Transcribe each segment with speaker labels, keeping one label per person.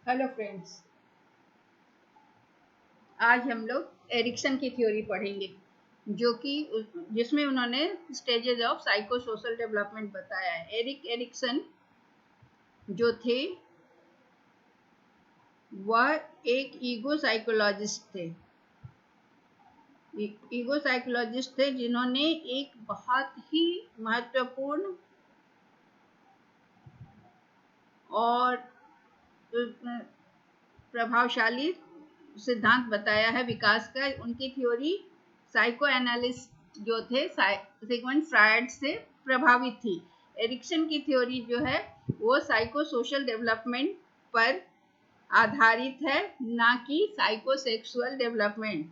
Speaker 1: Hello friends. आज हम लोग एरिक्सन की थ्योरी पढ़ेंगे जो कि जिसमें उन्होंने stages of psycho social development बताया है। एरिक्सन जो थे वह एक ईगो साइकोलॉजिस्ट थे जिन्होंने एक बहुत ही महत्वपूर्ण और प्रभावशाली सिद्धांत बताया है विकास का। उनकी थ्योरी साइको एनालिस्ट जो थे सिगमंड फ्रायड से प्रभावित थी। एरिक्सन की थ्योरी जो है वो साइको सोशल डेवलपमेंट पर आधारित है, ना कि साइकोसेक्सुअल डेवलपमेंट।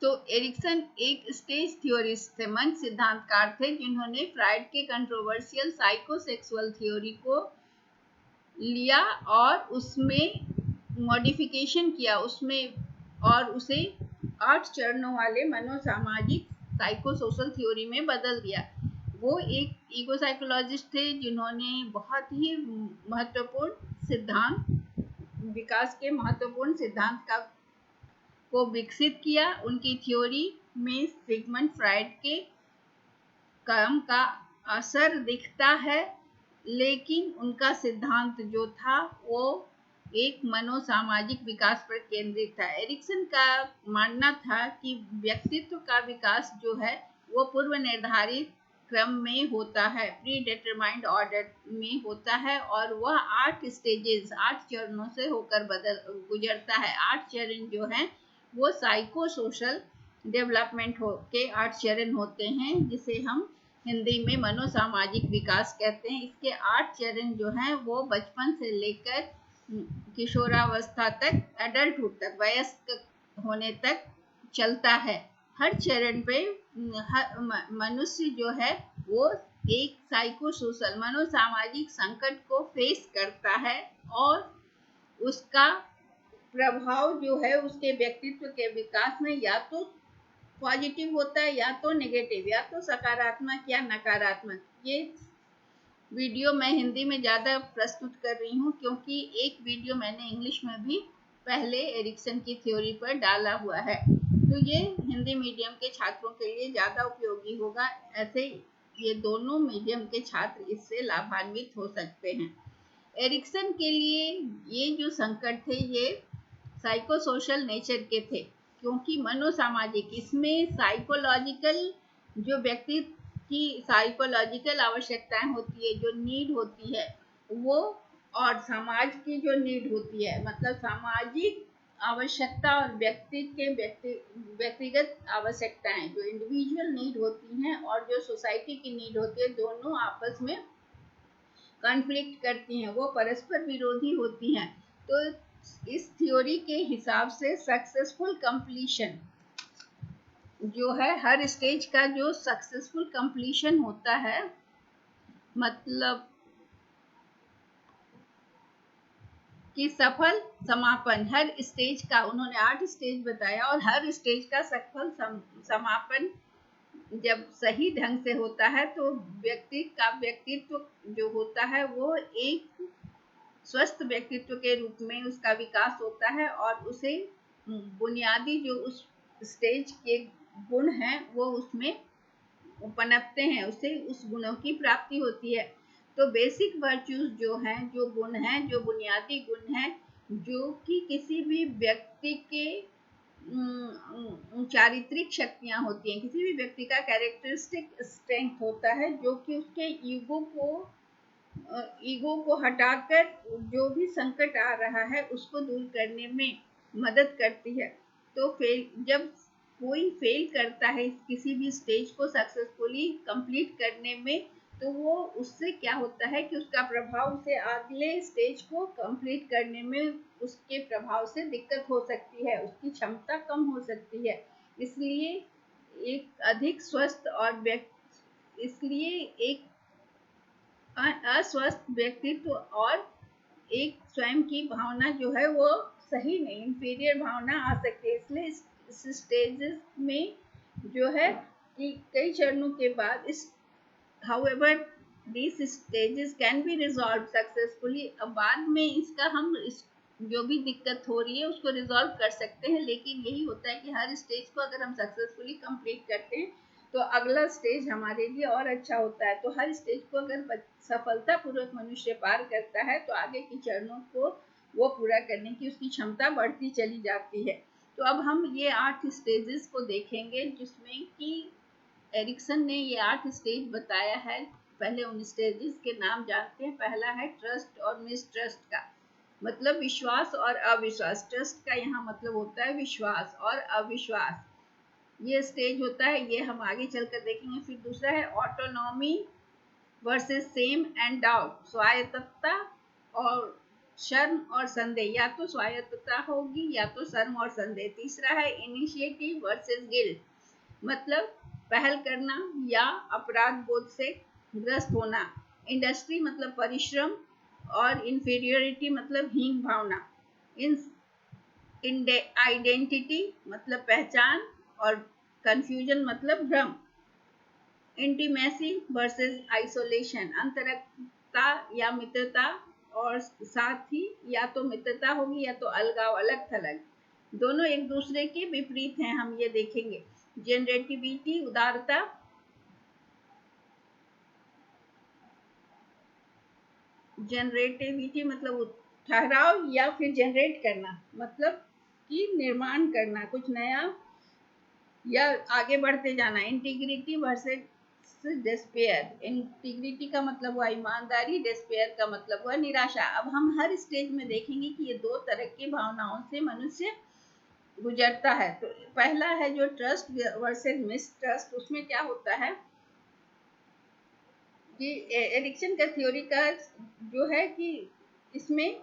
Speaker 1: तो एरिक्सन एक स्टेज थ्योरिस्ट थे, मंच सिद्धांतकार थे, जिन्होंने फ्रायड के कंट्रोवर्शियल साइकोसेक्सुअल थ्योरी को लिया और उसमें मॉडिफिकेशन किया उसमें और उसे 8 चरणों वाले मनोसामाजिक साइकोसोशल थ्योरी में बदल दिया। वो एक ईगो साइकोलॉजिस्ट थे जिन्होंने बहुत ही महत्वपूर्ण सिद्धांत विकास के महत्वपूर्ण सिद्धांत को विकसित किया। उनकी थ्योरी में सिगमंड फ्रायड के काम का असर दिखता है, लेकिन उनका सिद्धांत जो था वो एक मनोसामाजिक विकास पर केंद्रित था। एरिक्सन का मानना था कि व्यक्तित्व का विकास जो है वो पूर्व निर्धारित क्रम में होता है, प्री डिटरमाइंड ऑर्डर में होता है, और वह 8 चरणों से होकर गुजरता है। 8 चरण जो हैं वो साइको सोशल डेवलपमेंट के 8 चरण होते हैं, जिसे हम हिंदी में मनोसामाजिक विकास कहते हैं। इसके 8 चरण जो हैं वो बचपन से लेकर किशोरावस्था तक, एडल्टहुड तक, वयस्क होने तक चलता है। हर चरण पे मनुष्य जो है वो एक साइकोसोशल मनोसामाजिक संकट को फेस करता है और उसका प्रभाव जो है उसके व्यक्तित्व के विकास में या तो पॉजिटिव होता है या तो नेगेटिव, या तो सकारात्मक या नकारात्मक। ये वीडियो मैं हिंदी में ज़्यादा प्रस्तुत कर रही हूँ क्योंकि एक वीडियो मैंने इंग्लिश में भी पहले एरिक्सन की थ्योरी पर डाला हुआ है, तो ये हिंदी मीडियम के छात्रों के लिए ज़्यादा उपयोगी होगा। ऐसे ये दोनों मीडियम के छात्र इससे लाभान्वित हो सकते हैं। एरिक्सन के लिए ये जो संकट थे ये साइकोसोशल नेचर के थे, क्योंकि मनोसामाजिक इसमें साइकोलॉजिकल जो व्यक्ति की साइकोलॉजिकल आवश्यकताएं होती है, जो नीड होती है वो, और समाज की जो नीड होती है, मतलब सामाजिक आवश्यकता और व्यक्तिगत आवश्यकताएं जो इंडिविजुअल नीड होती हैं और जो सोसाइटी की नीड होती है, दोनों आपस में कॉन्फ्लिक्ट करती हैं, वो परस्पर विरोधी होती हैं। तो इस थ्योरी के हिसाब से सक्सेसफुल कंप्लीशन जो है, हर स्टेज का जो सक्सेसफुल कंप्लीशन होता है, मतलब कि सफल समापन, हर स्टेज का उन्होंने 8 स्टेज बताया और हर स्टेज का सफल समापन जब सही ढंग से होता है तो व्यक्ति का व्यक्तित्व जो होता है वो एक स्वस्थ व्यक्तित्व के रूप में उसका विकास होता है और उसे बुनियादी जो उस स्टेज के गुण हैं वो उसमें पनपते हैं, उसे उस गुणों की प्राप्ति होती है। तो बेसिक वर्च्यूज जो हैं, जो गुण हैं, जो बुनियादी गुण हैं, जो कि किसी भी व्यक्ति के चारित्रिक शक्तियां होती हैं, किसी भी व्यक्ति का कैरेक्टरिस्टिक स्ट्रेंथ होता है, जो कि उसके ईगो को हटाकर जो भी संकट आ रहा है उसको दूर करने में मदद करती है। तो जब कोई फेल करता है किसी भी स्टेज को सक्सेसफुली कंप्लीट करने में, तो वो उससे क्या होता है कि उसका प्रभाव उसे अगले स्टेज को कंप्लीट करने में उसके प्रभाव से दिक्कत हो सकती है, उसकी क्षमता कम हो सकती है। इसलिए एक अधिक स्वस्थ और इसलिए एक अस्वस्थ व्यक्तित्व और एक स्वयं की भावना जो है वो सही नहीं, इंफीरियर भावना आ सकती है। इसलिए इस स्टेजेस में जो है कि कई चरणों के बाद इस however these stages can be resolved successfully। अब बाद में इसका हम जो भी दिक्कत हो रही है उसको रिजॉल्व कर सकते हैं, लेकिन यही होता है कि हर स्टेज को अगर हम सक्सेसफुली कंप्लीट करते हैं तो अगला स्टेज हमारे लिए और अच्छा होता है। तो हर स्टेज को अगर सफलतापूर्वक मनुष्य पार करता है तो आगे के चरणों को वो पूरा करने की उसकी क्षमता बढ़ती चली जाती है। तो अब हम ये 8 स्टेजेस को देखेंगे जिसमें कि एरिक्सन ने ये 8 स्टेज बताया है। पहले उन स्टेजेस के नाम जानते हैं। पहला है ट्रस्ट और मिसट्रस्ट का, मतलब विश्वास और अविश्वास। ट्रस्ट का यहाँ मतलब होता है विश्वास और अविश्वास, ये स्टेज होता है, ये हम आगे चलकर देखेंगे। फिर दूसरा है autonomy versus same and doubt, स्वायत्तता और शर्म और संदेह, या तो स्वायत्तता होगी या तो शर्म और संदेह। तीसरा है इनिशिएटिव वर्सेस गिल्ट, मतलब पहल करना या अपराध बोध से ग्रस्त होना। इंडस्ट्री मतलब परिश्रम और इंफीरियोरिटी मतलब हीन भावना। इन आइडेंटिटी मतलब पहचान और कंफ्यूजन मतलब भ्रम। इंटीमेसी वर्सेस आइसोलेशन, अंतरंगता या मित्रता और साथ ही या तो मित्रता होगी या तो अलगाव, अलग थलग, दोनों एक दूसरे के विपरीत हैं, हम ये देखेंगे। जनरेटिविटी उदारता, जनरेटिविटी मतलब ठहराव या फिर जनरेट करना, मतलब कि निर्माण करना कुछ नया या आगे बढ़ते जाना। इंटीग्रिटी वर्सेस डिस्पेयर, इंटीग्रिटी का मतलब हुआ ईमानदारी, डिस्पेयर का मतलब हुआ निराशा। अब हम हर स्टेज में देखेंगे कि ये दो तरह की भावनाओं से मनुष्य गुजरता है। तो पहला है जो ट्रस्ट वर्सेस मिसट्रस्ट, उसमें क्या होता है कि एडिक्शन का थ्योरी का जो है कि इसमें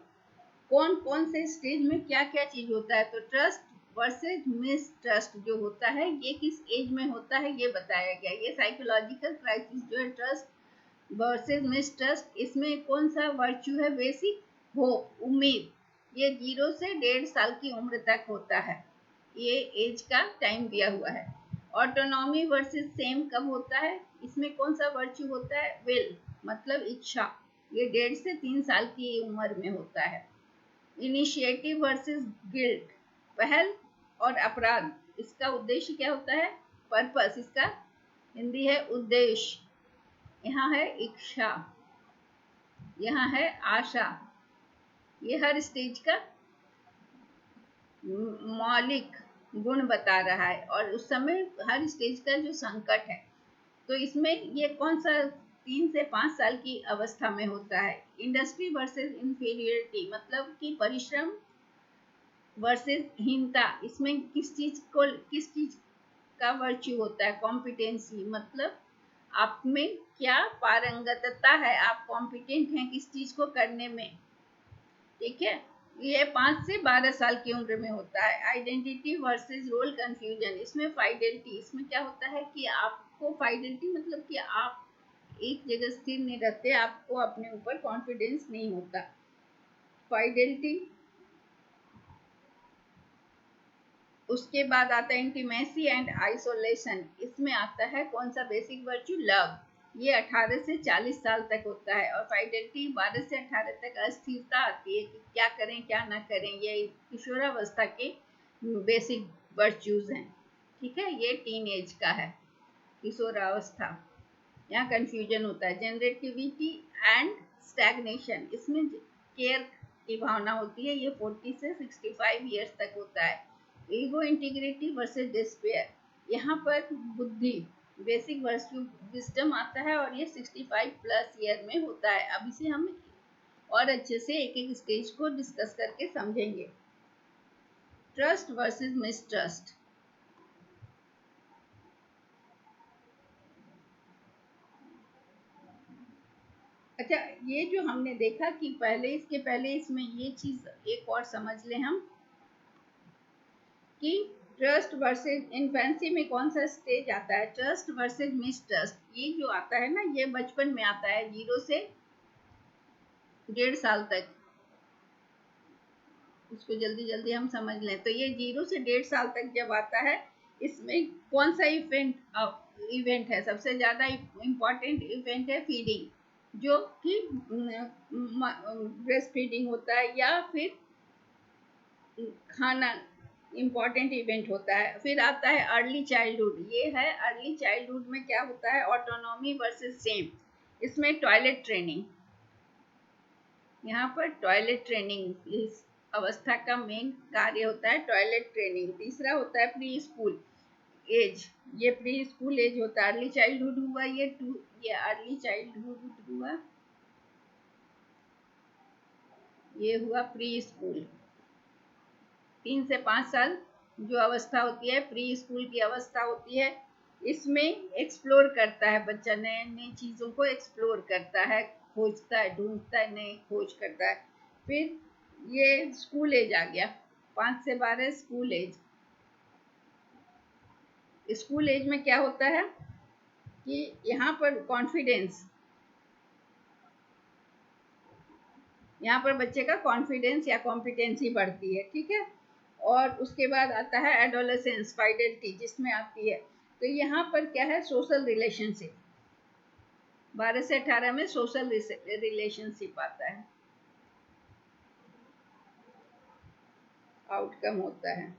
Speaker 1: कौन कौन से स्टेज में क्या क्या चीज होता है। तो ट्रस्ट वर्सेस मिसट्रस्ट जो होता है ये किस एज में होता है ये बताया गया। ये साइकोलॉजिकल क्राइसिस जो है ट्रस्ट वर्सेस मिसट्रस्ट, इसमें कौन सा वर्च्यू है, बेसिक होप, उम्मीद, ये 0 से 1.5 साल की उम्र तक होता है, ये एज का टाइम दिया हुआ है। ऑटोनॉमी वर्सेस सेम कब होता है, इसमें कौन सा वर्च्यू होता है, विल मतलब इच्छा, ये 1.5 से 3 साल की उम्र में होता है। इनिशिएटिव वर्सेस गिल्ट, पहल और अपराध, इसका उद्देश्य क्या होता है, पर्पस, इसका हिंदी है उद्देश्य। यहाँ है इच्छा, यहाँ है आशा। ये हर स्टेज का मौलिक गुण बता रहा है और उस समय हर स्टेज का जो संकट है। तो इसमें ये कौन सा 3 से 5 साल की अवस्था में होता है। इंडस्ट्री वर्सेस इंफीरियरिटी, मतलब कि परिश्रम वर्सेस हीनता, इसमें किस चीज का वर्च्यू होता है, कॉम्पिटेंसी, मतलब आप में क्या पारंगतता है, आप कॉम्पिटेंट हैं किस चीज को करने में, ठीक है। ये 5 से 12 साल की उम्र में होता है। आइडेंटिटी वर्सेस रोल कंफ्यूजन, इसमें फाइडेलिटी, इसमें क्या होता है कि आपको फाइडेलिटी मतलब कि आप एक जगह स्थिर नहीं रहते, आपको अपने ऊपर कॉन्फिडेंस नहीं होता। फाइडेलिटी, उसके बाद आता है इंटीमेसी एंड आइसोलेशन, इसमें आता है कौन सा बेसिक वर्च्यू, लव, ये 18 से 40 साल तक होता है। और फाइडेलिटी 12 से 18 तक अस्थिरता आती है कि क्या करें क्या ना करें, ये किशोरावस्था के बेसिक वर्च्यूज हैं, ठीक है। ये टीन एज का है किशोरावस्था, यहाँ कंफ्यूजन होता है। जनरेटिविटी एंड स्टैग्नेशन, इसमें केयर की भावना होती है, ये 40 से 65 ईयर्स तक होता है। ईगो इंटीग्रिटी वर्सेस डिस्पेयर, यहाँ पर बुद्धि बेसिक वर्च्यू विजडम आता है और ये 65 प्लस ईयर में होता है। अब इसे हम और अच्छे से एक एक स्टेज को डिस्कस करके समझेंगे। ट्रस्ट वर्सेस मिसट्रस्ट, अच्छा ये जो हमने देखा कि पहले इसके पहले इसमें ये चीज एक और समझ लें हम कि ट्रस्ट वर्सेस इन्फेंसी में कौन सा स्टेज आता है, ट्रस्ट वर्सेस मिसट्रस्ट, ये जो आता है ना ये बचपन में आता है 0 से 1.5 साल तक। इसको जल्दी जल्दी हम समझ लें तो ये 0 से 1.5 साल तक जब आता है, इसमें कौन सा इवेंट है, सबसे ज्यादा इम्पोर्टेंट इवेंट है फीडिंग, जो कि ब्रेस्ट फीडिंग होता है या फिर खाना इम्पॉर्टेंट इवेंट होता है। फिर आता है अर्ली चाइल्डहुड। ये है अर्ली चाइल्डहुड में क्या होता है, ऑटोनॉमी वर्सेस सेम। इसमें टॉयलेट ट्रेनिंग, यहाँ पर टॉयलेट ट्रेनिंग इस अवस्था का मेन कार्य होता है, टॉयलेट ट्रेनिंग। तीसरा होता है प्री स्कूल एज। ये प्री स्कूल एज होता है। अर्ली चाइल्डहुड हुआ ये अर्ली चाइल्डहुड हुआ, ये हुआ प्री स्कूल। 3 से 5 साल जो अवस्था होती है, प्री स्कूल की अवस्था होती है, इसमें एक्सप्लोर करता है बच्चा, नए नई चीज़ों को एक्सप्लोर करता है, खोजता है, ढूंढता है, नई खोज करता है। फिर ये स्कूल एज आ गया, 5 से 12 स्कूल एज। स्कूल एज में क्या होता है कि यहाँ पर कॉन्फिडेंस, यहाँ पर बच्चे का कॉन्फिडेंस या कॉम्पिटेंसी बढ़ती है, ठीक है। और उसके बाद आता है एडोलेसेंस, फाइडेलिटी जिसमें आती है। तो यहाँ पर क्या है, सोशल रिलेशनशिप। 12 से 18 में सोशल रिलेशनशिप आता है, आउटकम होता है।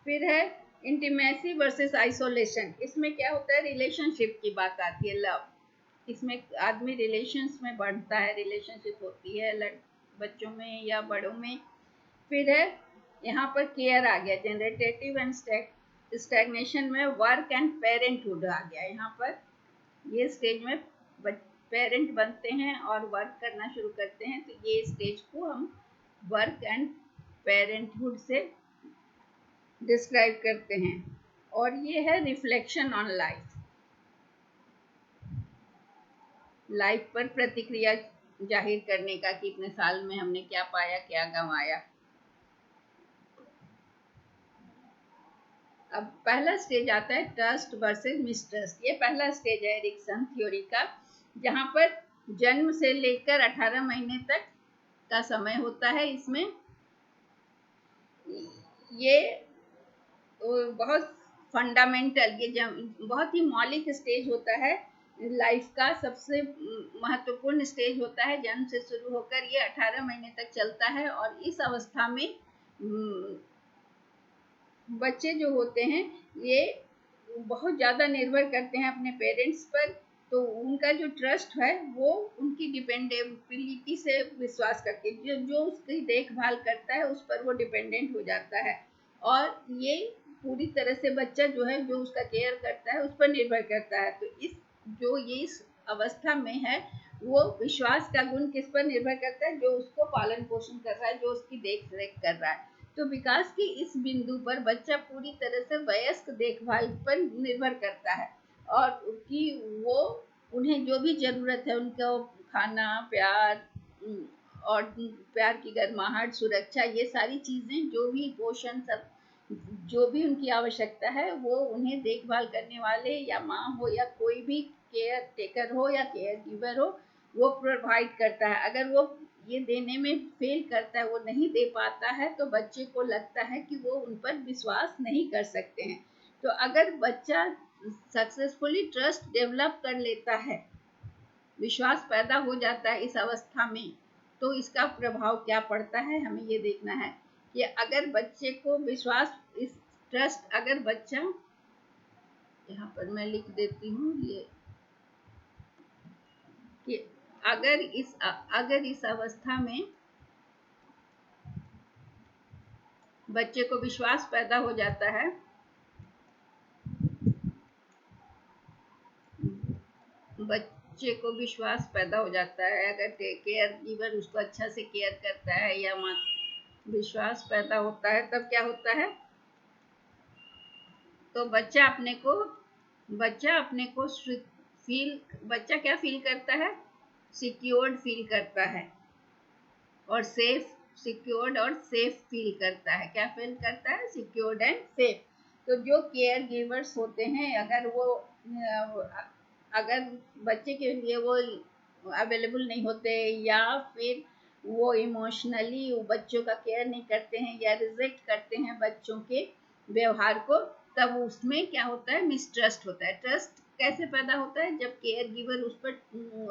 Speaker 1: फिर है इंटीमेसी वर्सेस आइसोलेशन। इसमें क्या होता है, रिलेशनशिप की बात आती है, लव। इसमें आदमी रिलेशंस में बढ़ता है, रिलेशनशिप होती है बच्चों में या बड़ों में। फिर है यहाँ पर केयर आ गया, जनरेटिव एंड स्टैग्नेशन में वर्क एंड पेरेंटहुड आ गया। यहाँ पर ये स्टेज में पेरेंट बनते हैं और वर्क करना शुरू करते हैं, तो ये स्टेज को हम वर्क एंड पेरेंटहुड से डिस्क्राइब करते हैं। और ये है रिफ्लेक्शन ऑन लाइफ, लाइफ पर प्रतिक्रिया जाहिर करने का कि इतने साल में हमने क्या पाया, क्या गंवाया। अब पहला स्टेज आता है ट्रस्ट वर्सेस मिसट्रस्ट। ये पहला स्टेज है एरिक्सन थ्योरी का, जहाँ पर जन्म से लेकर 18 महीने तक का समय होता है। इसमें ये बहुत फंडामेंटल, ये बहुत ही मौलिक स्टेज होता है, लाइफ का सबसे महत्वपूर्ण स्टेज होता है। जन्म से शुरू होकर ये 18 महीने तक चलता है। और इस अवस्था में बच्चे जो होते हैं ये बहुत ज़्यादा निर्भर करते हैं अपने पेरेंट्स पर। तो उनका जो ट्रस्ट है वो उनकी डिपेंडेबिलिटी से विश्वास करते हैं, जो उसकी देखभाल करता है उस पर वो डिपेंडेंट हो जाता है। और ये पूरी तरह से बच्चा जो है, जो उसका केयर करता है उस पर निर्भर करता है। तो इस अवस्था में है, वो विश्वास का गुण किस पर निर्भर करता है, जो उसको पालन पोषण कर रहा है, जो उसकी देख रेख कर रहा है। तो विकास की इस बिंदु पर बच्चा पूरी तरह से वयस्क देखभाल पर निर्भर करता है, और कि वो उन्हें जो भी जरूरत है, उनको खाना, प्यार और प्यार की गर्माहट, सुरक्षा, ये सारी चीजें, जो भी पोषण, सब जो भी उनकी आवश्यकता है, वो उन्हें देखभाल करने वाले या माँ हो या कोई भी केयर टेकर हो या केयर गिवर हो, वो प्रोवाइड करता है। अगर वो ये देने में फेल करता है, वो नहीं दे पाता है, तो बच्चे को लगता है कि वो उन पर विश्वास नहीं कर सकते हैं। तो अगर बच्चा सक्सेसफुली ट्रस्ट डेवलप कर लेता है, विश्वास पैदा हो जाता है इस अवस्था में, तो इसका प्रभाव क्या पड़ता है, हमें ये देखना है कि अगर बच्चे को विश्वास, इस ट्रस्ट, अगर बच्चा, यहाँ पर मैं लिख देती हूँ ये, कि अगर इस अवस्था में बच्चे को विश्वास पैदा हो जाता है, बच्चे को विश्वास पैदा हो जाता है, अगर केयर गिवर उसको अच्छा से केयर करता है या विश्वास पैदा होता है, तब क्या होता है, तो बच्चा अपने को बच्चा क्या फील करता है, सिक्योर्ड फील करता है, और सिक्योर्ड और सेफ फील करता है। क्या फील करता है, सिक्योर्ड एंड सेफ। तो जो केयर गिवर्स होते हैं, अगर बच्चे के लिए वो अवेलेबल नहीं होते, या फिर वो इमोशनली बच्चों का केयर नहीं करते हैं या रिजेक्ट करते हैं बच्चों के व्यवहार को, तब उसमें क्या होता है, मिसट्रस्ट होता है। ट्रस्ट कैसे पैदा होता है? जब केयर गिवर उस पर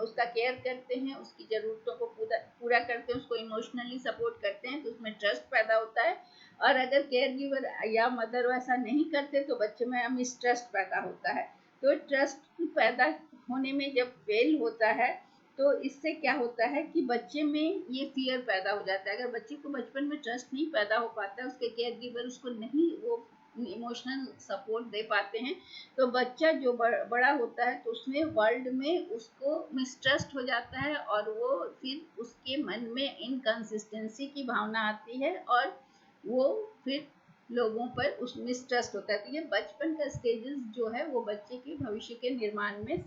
Speaker 1: उसका केयर करते हैं, उसकी ज़रूरतों को पूरा पूरा करते हैं, उसको इमोशनली सपोर्ट करते हैं, तो उसमें ट्रस्ट पैदा होता है। और अगर केयर गिवर या मदर ऐसा नहीं करते तो बच्चे में मिसट्रस्ट पैदा होता है। तो ट्रस्ट पैदा होने में जब फेल होता है तो इससे क्या होता है कि बच्चे में ये फियर पैदा हो जाता है। अगर बच्चे को बचपन में ट्रस्ट नहीं पैदा हो पाता, उसके केयर गिवर उसको नहीं वो इमोशनल सपोर्ट दे पाते हैं, तो बच्चा जो बड़ा होता है तो उसमें वर्ल्ड में उसको मिसट्रस्ट हो जाता है और वो फिर उसके मन में इनकंसिस्टेंसी की भावना आती है और वो फिर लोगों पर उस मिसट्रस्ट होता है। तो ये बचपन का स्टेजेस जो है वो बच्चे के भविष्य के निर्माण में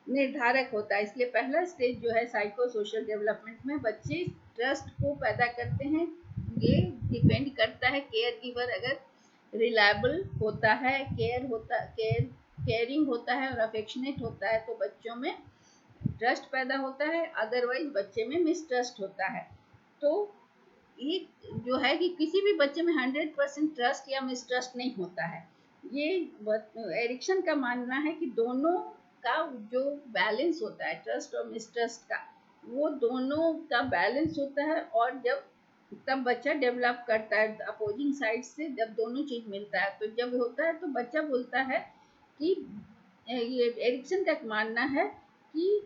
Speaker 1: निर्धारक होता है। इसलिए पहला स्टेज जो है साइको सोशल डेवलपमेंट में बच्चे ट्रस्ट को पैदा करते हैं। ये डिपेंड करता है केयर गिवर अगर रिलायबल होता है, केयरिंग होता है और अफेक्शनेट होता है तो बच्चों में ट्रस्ट पैदा होता है, अदरवाइज बच्चे में मिसट्रस्ट होता है। तो ये जो है कि किसी भी बच्चे में 100% ट्रस्ट या मिसट्रस्ट नहीं होता है। ये एरिक्सन का मानना है कि दोनों का जो बैलेंस होता है, ट्रस्ट और मिसट्रस्ट का, वो दोनों का बैलेंस होता है। और जब तब बच्चा डेवलप करता है अपोजिंग साइड से, जब दोनों चीज मिलता है तो जब होता है तो बच्चा बोलता है कि ये एरिक्सन का मानना है कि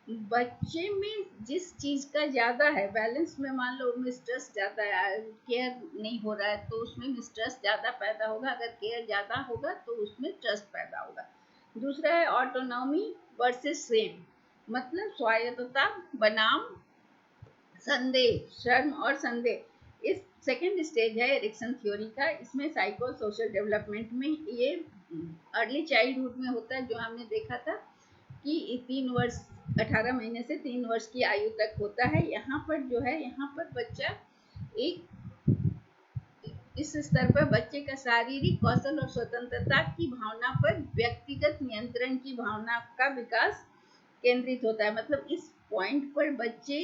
Speaker 1: बच्चे में जिस चीज का ज्यादा है बैलेंस में, मान लो मिसट्रस्ट ज्यादा है, केयर नहीं हो रहा है तो उसमें मिसट्रस्ट ज्यादा पैदा होगा, अगर केयर ज्यादा होगा तो उसमें ट्रस्ट पैदा होगा। दूसरा है ऑटोनॉमी वर्सेस सेम, मतलब स्वायत्तता बनाम संदेह, शर्म और संदेह। इस सेकेंड स्टेज है एरिक्सन थ्योरी का। इसमें साइको सोशल डेवलपमेंट में ये अर्ली चाइल्डहुड में होता है, जो हमने देखा था कि 3 वर्ष 18 महीने से 3 वर्ष की आयु तक होता है। यहाँ पर जो है, यहाँ पर बच्चा एक इस स्तर पर बच्चे का शारीरिक कौशल और स्वतंत्रता की भावना पर व्यक्तिगत नियंत्रण की भावना का विकास केंद्रित होता है। मतलब इस पॉइंट पर बच्चे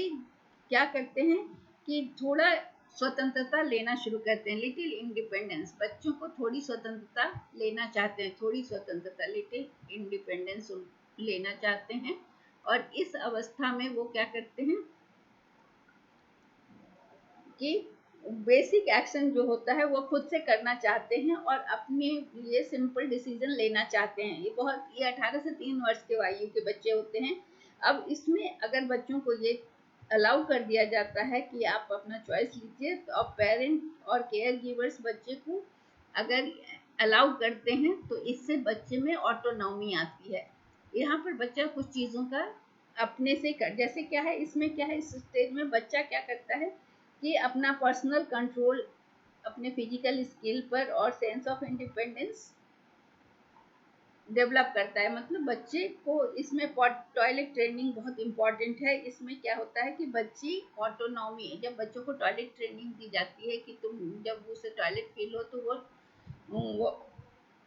Speaker 1: क्या करते हैं कि थोड़ा स्वतंत्रता लेना शुरू करते हैं, लिटिल इंडिपेंडेंस। बच्चों को थोड़ी स्वतंत्रता लेना चाहते हैं, थोड़ी स्वतंत्रता, लिटिल इंडिपेंडेंस लेना चाहते हैं। और इस अवस्था में वो क्या करते हैं कि बेसिक एक्शन जो होता है वो खुद से करना चाहते हैं और अपने लिए सिंपल डिसीजन लेना चाहते हैं। ये 18 से 3 वर्ष के आयु के बच्चे होते हैं। अब इसमें अगर बच्चों को ये अलाउ कर दिया जाता है कि आप अपना चॉइस लीजिए, तो अब पेरेंट और केयर गिवर्स बच्चे को अगर अलाउ करते हैं तो इससे बच्चे में ऑटोनॉमी आती है। यहाँ पर बच्चा कुछ चीज़ों का अपने से कर, जैसे क्या है इसमें, क्या है इस स्टेज में बच्चा क्या करता है कि अपना पर्सनल कंट्रोल अपने फिजिकल स्किल पर और सेंस ऑफ इंडिपेंडेंस डेवलप करता है। मतलब बच्चे को इसमें टॉयलेट ट्रेनिंग बहुत इंपॉर्टेंट है। इसमें क्या होता है कि बच्ची ऑटोनॉमी, जब बच्चों को टॉयलेट ट्रेनिंग दी जाती है कि तुम जब उसे टॉयलेट फील हो तो वो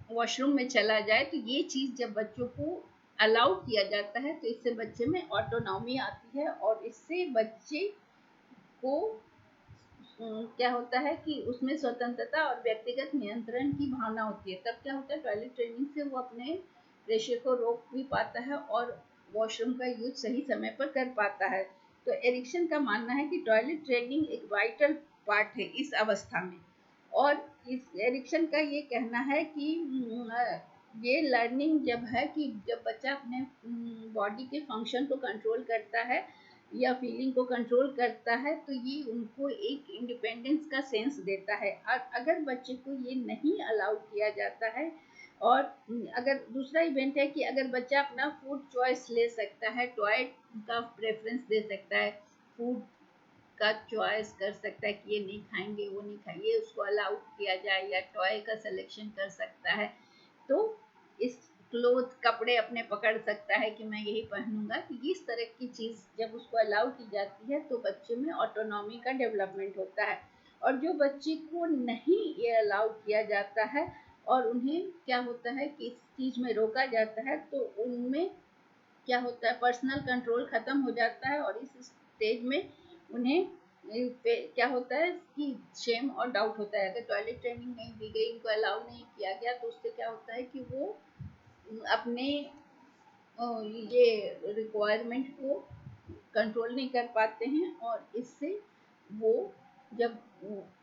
Speaker 1: वॉशरूम में चला जाए, तो ये चीज़ जब बच्चों को अलाउ किया जाता है तो इससे बच्चे में ऑटोनॉमी आती है और इससे बच्चे को क्या होता है कि उसमें स्वतंत्रता और व्यक्तिगत नियंत्रण की भावना होती है। तब क्या होता है, टॉयलेट ट्रेनिंग से वो अपने प्रेशर को रोक भी पाता है और वॉशरूम का यूज सही समय पर कर पाता है। तो एरिक्सन का मानना है कि टॉयलेट ट्रेनिंग एक वाइटल पार्ट है इस अवस्था में। और इस एरिक्सन का ये कहना है कि ये लर्निंग जब है कि जब बच्चा अपने बॉडी के फंक्शन को कंट्रोल करता है या फीलिंग को कंट्रोल करता है, तो ये उनको एक इंडिपेंडेंस का सेंस देता है। और अगर बच्चे को ये नहीं अलाउ किया जाता है, और अगर दूसरा इवेंट है कि अगर बच्चा अपना फूड चॉइस ले सकता है, टॉय का प्रेफरेंस दे सकता है, फूड का चॉइस कर सकता है कि ये नहीं खाएंगे वो नहीं खाएंगे, उसको अलाउ किया जाए, या टॉय का सिलेक्शन कर सकता है, तो इस क्लोथ कपड़े अपने पकड़ सकता है कि मैं यही पहनूंगा। तो इस तरह की चीज़ जब उसको अलाउ की जाती है तो बच्चे में ऑटोनॉमी का डेवलपमेंट होता है। और जो बच्चे को नहीं ये अलाउ किया जाता है और उन्हें क्या होता है कि इस चीज़ में रोका जाता है, तो उनमें क्या होता है, पर्सनल कंट्रोल खत्म हो जाता है। और इस स्टेज में उन्हें क्या होता है कि शेम और डाउट होता है। अगर टॉयलेट ट्रेनिंग नहीं दी गई, उनको अलाउ नहीं किया गया, तो उससे क्या होता है कि वो अपने ये रिक्वायरमेंट को कंट्रोल नहीं कर पाते हैं, और इससे वो जब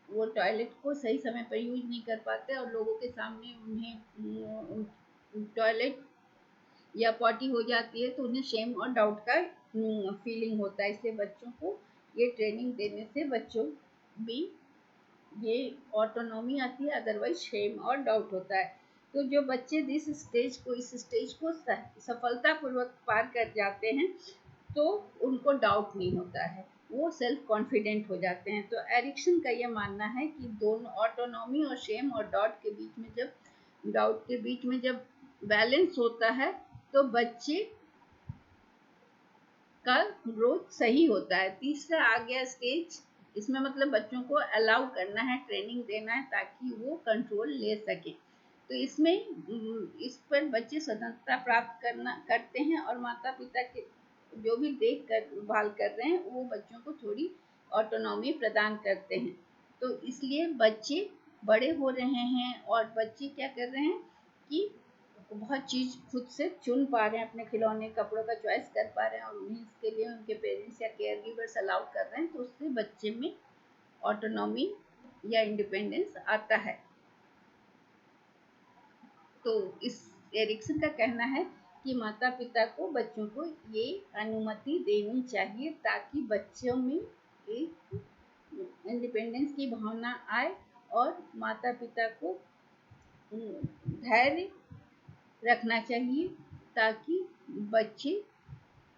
Speaker 1: वो टॉयलेट को सही समय पर यूज नहीं कर पाते और लोगों के सामने उन्हें टॉयलेट या पॉटी हो जाती है तो उन्हें शेम और डाउट का फीलिंग होता है। इसलिए बच्चों को ये ट्रेनिंग देने से बच्चों भी ये ऑटोनॉमी आती है, अदरवाइज शेम और डाउट होता है। तो जो बच्चे इस स्टेज को सफलतापूर्वक पार कर जाते हैं तो उनको डाउट नहीं होता है, वो सेल्फ कॉन्फिडेंट हो जाते हैं। तो एरिक्सन का ये मानना है कि दोनों ऑटोनॉमी और शेम और डाउट के बीच में जब बैलेंस होता है तो बच्चे का ग्रोथ सही होता है। तीसरा आ गया स्टेज, इसमें मतलब बच्चों को अलाउ करना है, ट्रेनिंग देना है ताकि वो कंट्रोल ले सके। तो इसमें इस पर बच्चे स्वतंत्रता प्राप्त करते हैं और माता पिता के जो भी देखभाल कर रहे हैं वो बच्चों को थोड़ी ऑटोनॉमी प्रदान करते हैं। तो इसलिए बच्चे बड़े हो रहे हैं और बच्चे क्या कर रहे हैं कि बहुत चीज़ खुद से चुन पा रहे हैं, अपने खिलौने कपड़ों का चॉइस कर पा रहे हैं और उन्हें इसके लिए उनके पेरेंट्स या केयर गिवर्स अलाउ कर रहे हैं, तो उससे बच्चे में ऑटोनॉमी या इंडिपेंडेंस आता है। तो इस एरिक्सन का कहना है कि माता पिता को बच्चों को ये अनुमति देनी चाहिए ताकि बच्चों में एक इंडिपेंडेंस की भावना आए और माता पिता को धैर्य रखना चाहिए ताकि बच्चे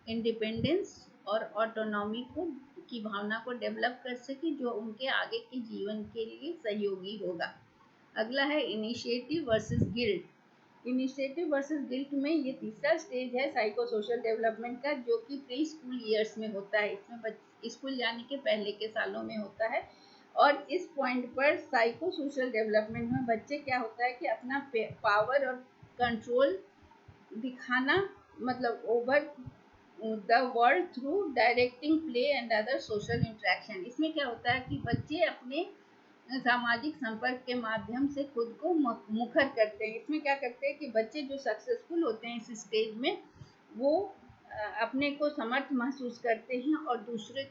Speaker 1: इंडिपेंडेंस और ऑटोनॉमी को की भावना को डेवलप कर सके जो उनके आगे के जीवन के लिए सहयोगी होगा। अगला है initiative versus guilt. Initiative versus guilt में ये तीसरा स्टेज है साइको सोशल डेवलपमेंट का, जो कि प्री स्कूल ईयर्स में होता है। इसमें स्कूल जाने के पहले के सालों में होता है। और इस पॉइंट पर साइको सोशल डेवलपमेंट में बच्चे क्या होता है कि अपना पावर और कंट्रोल दिखाना, मतलब over the world through directing play and other social interaction. इसमें क्या होता है कि बच्चे अपने सामाजिक संपर्क के माध्यम से खुद को मुखर करते हैं। इसमें क्या करते हैं कि बच्चे जो सक्सेसफुल होते हैं इस स्टेज में वो अपने को समर्थ महसूस करते हैं और दूसरे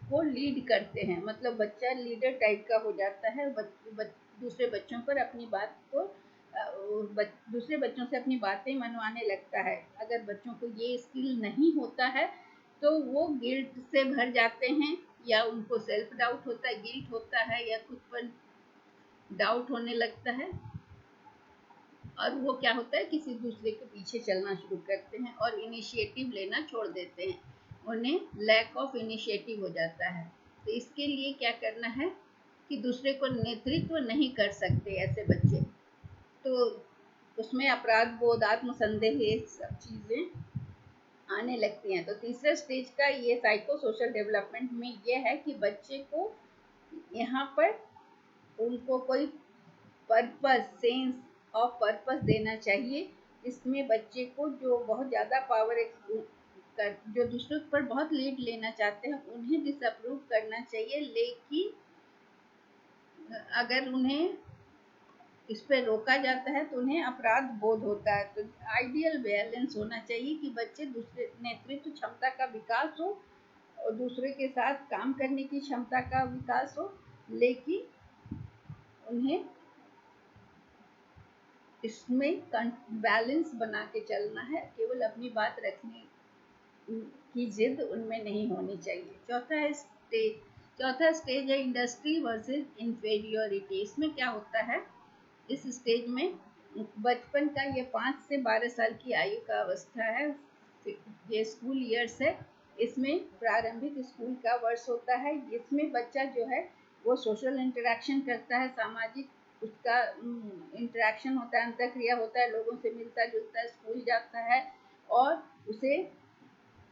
Speaker 1: को लीड करते हैं, मतलब बच्चा लीडर टाइप का हो जाता है। दूसरे बच्चों पर अपनी बात को दूसरे बच्चों से अपनी बातें मनवाने लगता है। अगर बच्चों को ये स्किल नहीं होता है तो वो गिल्ट से भर जाते हैं, या उनको सेल्फ डाउट होता है, गिल्ट होता है, या खुद पर डाउट होने लगता है और वो क्या होता है किसी दूसरे के पीछे चलना शुरू करते हैं और इनिशिएटिव लेना छोड़ देते हैं। उन्हें लैक ऑफ इनिशिएटिव हो जाता है। तो इसके लिए क्या करना है कि दूसरे को नेतृत्व नहीं कर सकते ऐसे बच्चे, तो उसमें अपराध बोध, आत्मसंदेह, ये सब चीज़ें आने लगती हैं। तो तीसरे स्टेज का ये साइको सोशल डेवलपमेंट में ये है कि बच्चे को यहाँ पर उनको कोई पर्पस, सेंस ऑफ पर्पस देना चाहिए। इसमें बच्चे को जो बहुत ज़्यादा पावर जो दूसरों पर बहुत लीड लेना चाहते हैं उन्हें डिसअप्रूव करना चाहिए, लेकिन अगर उन्हें इस पे रोका जाता है तो उन्हें अपराध बोध होता है। तो आइडियल बैलेंस होना चाहिए कि बच्चे दूसरे नेतृत्व क्षमता का विकास हो और दूसरे के साथ काम करने की क्षमता का विकास हो, लेकिन उन्हें इसमें बैलेंस बना के चलना है, केवल अपनी बात रखने की जिद उनमें नहीं होनी चाहिए। चौथा स्टेज है इंडस्ट्री वर्सेस इंफीरियोरिटी। इसमें क्या होता है, इस स्टेज में बचपन का ये 5 से 12 साल की आयु का अवस्था है, ये स्कूल ईयर्स है। इसमें प्रारंभिक स्कूल का वर्ष होता है। इसमें बच्चा जो है वो सोशल इंटरेक्शन करता है, सामाजिक उसका इंटरेक्शन होता है, अंतःक्रिया होता है, लोगों से मिलता जुलता है, स्कूल जाता है और उसे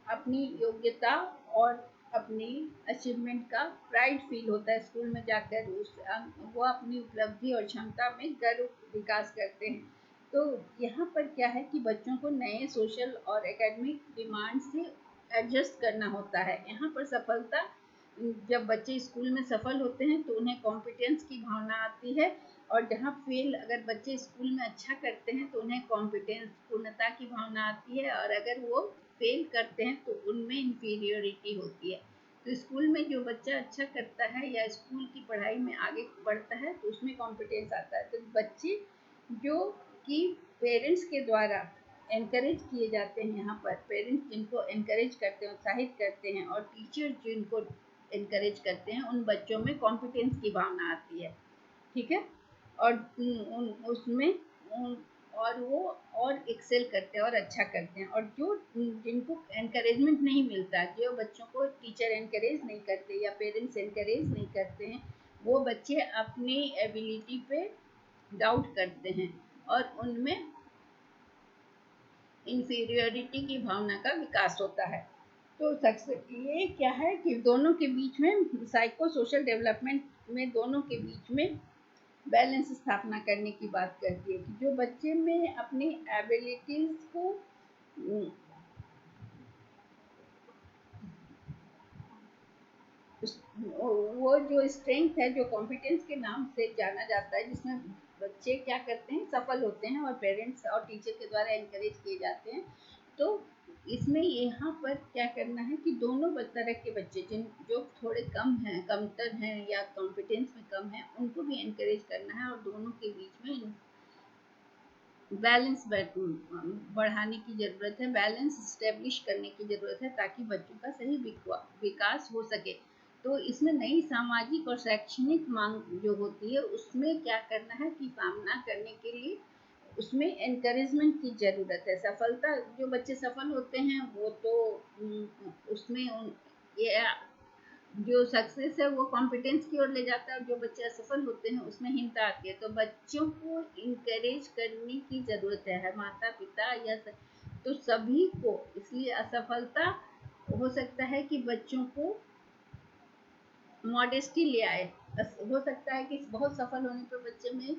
Speaker 1: अपनी योग्यता और अपनी अचीवमेंट का प्राइड फील होता है। स्कूल में जाकर वो अपनी उपलब्धि और क्षमता में गर्व विकास करते हैं। तो यहाँ पर क्या है कि बच्चों को नए सोशल और एकेडमिक डिमांड से एडजस्ट करना होता है। यहाँ पर सफलता, जब बच्चे स्कूल में सफल होते हैं तो उन्हें कॉम्पिटेंस की भावना आती है और जहाँ फेल अगर बच्चे स्कूल में अच्छा करते हैं तो उन्हें कॉम्पिटेंस पूर्णता की भावना आती है, और अगर वो फेल करते हैं तो उनमें इंफीरियोरिटी होती है। तो स्कूल में जो बच्चा अच्छा करता है या स्कूल की पढ़ाई में आगे बढ़ता है तो उसमें कॉम्पिटेंस आता है। तो बच्चे जो कि पेरेंट्स के द्वारा एनकरेज किए जाते हैं, यहाँ पर पेरेंट्स जिनको एनकरेज करते हैं, उत्साहित करते हैं, और टीचर जिनको एनकरेज करते हैं, उन बच्चों में कॉम्पिटेंस की भावना आती है। ठीक है। और उसमें और वो और एक्सेल करते हैं और अच्छा करते हैं। और जो जिनको एनकरेजमेंट नहीं मिलता, जो बच्चों को टीचर एनकरेज नहीं करते या पेरेंट्स एनकरेज नहीं करते हैं, वो बच्चे अपनी एबिलिटी पे डाउट करते हैं और उनमें इंफीरियोरिटी की भावना का विकास होता है। तो ये क्या है कि दोनों के बीच में साइको सोशल डेवलपमेंट में दोनों के बीच में बैलेंस स्थापना करने की बात करती है कि जो बच्चे में अपनी एबिलिटीज को वो जो स्ट्रेंथ है, जो कॉम्पिटेंस के नाम से जाना जाता है, जिसमें बच्चे क्या करते हैं, सफल होते हैं और पेरेंट्स और टीचर के द्वारा एनकरेज किए जाते हैं। तो इसमें यहाँ पर क्या करना है कि दोनों तरह के बच्चे जो थोड़े कम हैं, कमतर हैं या कॉम्पिटेंस में कम हैं, उनको भी एनकरेज करना है और दोनों के बीच में बैलेंस बढ़ाने की ज़रूरत है, बैलेंस स्टेब्लिश करने की ज़रूरत है, ताकि बच्चों का सही विकास हो सके। तो इसमें नई सामाजिक और शैक्षणिक मांग जो होती है, उसमें क्या करना है कि सामना करने के लिए उसमें एनकरेजमेंट की ज़रूरत है। सफलता, जो बच्चे सफल होते हैं वो तो उसमें ये जो सक्सेस है वो कॉम्पिटेंस की ओर ले जाता है, और जो बच्चे असफल होते हैं उसमें हिंसा आती है। तो बच्चों को इंकरेज करने की जरूरत है, माता पिता या तो सभी को। इसलिए असफलता हो सकता है कि बच्चों को मॉडेस्टी ले आए। हो सकता है कि बहुत सफल होने पर बच्चे में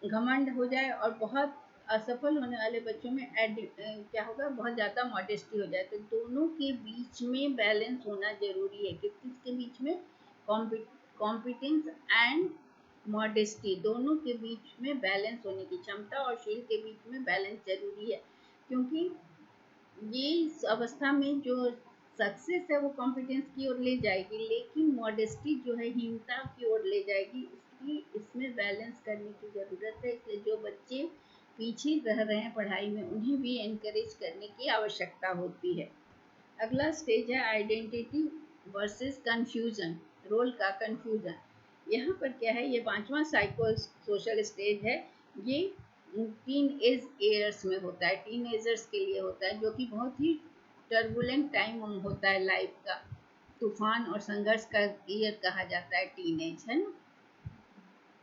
Speaker 1: घमंड हो जाए, और बहुत असफल होने वाले बच्चों में क्या होगा, बहुत ज़्यादा मॉडेस्टी हो जाए। तो दोनों के बीच में बैलेंस होना जरूरी है। किस किस के बीच में, कॉम्पिटेंस एंड मॉडेस्टी, दोनों के बीच में बैलेंस होने की क्षमता और शील के बीच में बैलेंस जरूरी है। क्योंकि ये इस अवस्था में जो सक्सेस है वो कॉम्पिटेंस की ओर ले जाएगी, लेकिन मॉडेस्टी जो है हीनता की ओर ले जाएगी। इसलिए इसमें बैलेंस करने की ज़रूरत है। इसलिए जो बच्चे पीछे रह रहे हैं पढ़ाई में, उन्हें भी एनकरेज करने की आवश्यकता होती है। अगला स्टेज है आइडेंटिटी वर्सेस कंफ्यूजन, रोल का कंफ्यूजन। यहाँ पर क्या है, ये 5वां साइको सोशल स्टेज है। ये टीन एज ईयर्स में होता है, टीन एजर्स के लिए होता है, जो कि बहुत ही टर्बुलेंट टाइम होता है लाइफ का, तूफान और संघर्ष का ईयर कहा जाता है टीनेज, है ना।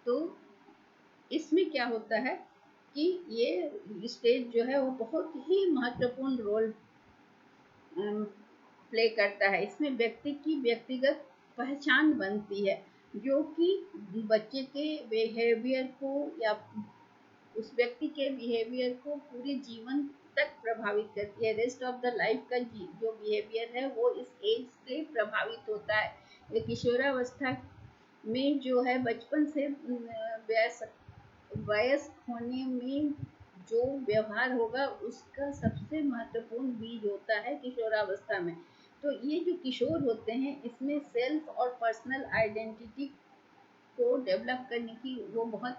Speaker 1: तो इसमें क्या होता है कि ये स्टेज जो है वो बहुत ही महत्वपूर्ण रोल प्ले करता है। इसमें व्यक्ति की व्यक्तिगत पहचान बनती है, जो कि बच्चे के बिहेवियर को या उस व्यक्ति के बिहेवियर को पूरे जीवन तक प्रभावित करती है। रेस्ट ऑफ द लाइफ का जो बिहेवियर है वो इस एज से प्रभावित होता है। ये किशोरावस्था में जो है, बचपन से वयस्क होने में जो व्यवहार होगा उसका सबसे महत्वपूर्ण बीज होता है किशोरावस्था में। तो ये जो किशोर होते हैं, इसमें सेल्फ और पर्सनल आइडेंटिटी को डेवलप करने की वो बहुत